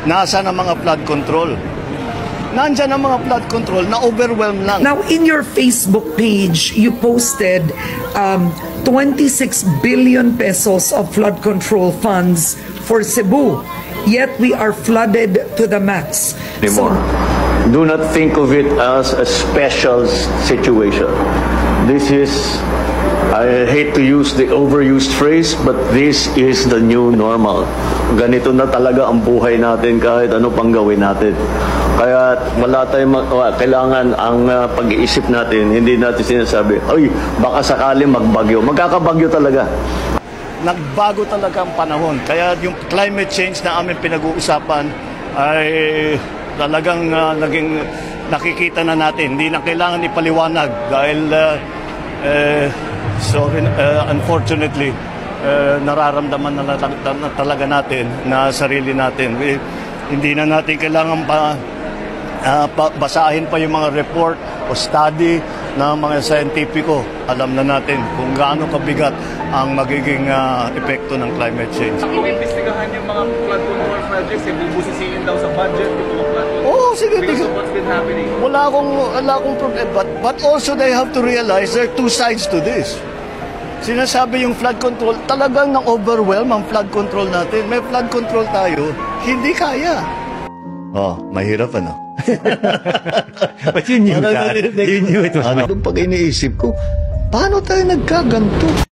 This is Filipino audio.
Nasa na mga flood control? Nandyan ang mga flood control na overwhelmed lang. Now, in your Facebook page, you posted 26 billion pesos of flood control funds for Cebu. Yet we are flooded to the max. Anymore. Do not think of it as a special situation. This is, I hate to use the overused phrase, but this is the new normal. Ganito na talaga ang buhay natin kahit ano pang gawin natin. Kaya wala tayong kailangan ang pag-iisip natin, hindi natin sinasabi, ay, baka sakali magbagyo. Magkakabagyo talaga. Nagbago talaga ang panahon. Kaya yung climate change na aming pinag-uusapan ay talagang naging nakikita na natin. Hindi na kailangan ipaliwanag dahil unfortunately nararamdaman na talaga natin na sarili natin. Hindi na natin kailangan basahin pa yung mga report o study ng mga scientifico. Alam na natin kung gaano kabigat ang magiging epekto ng climate change. Kung imbestigahan yung mga flood control projects, bubusisiin daw sa budget yung mga flood control. Oo, sige. Because of what's been happening. Wala akong problem. But also they have to realize there are two sides to this. Sinasabi yung flood control, talagang na-overwhelm ang flood control natin. May flood control tayo, hindi kaya. Oh, mahirap ano? But you knew that. You knew it was Pag iniisip ko, paano tayo nagkaganto?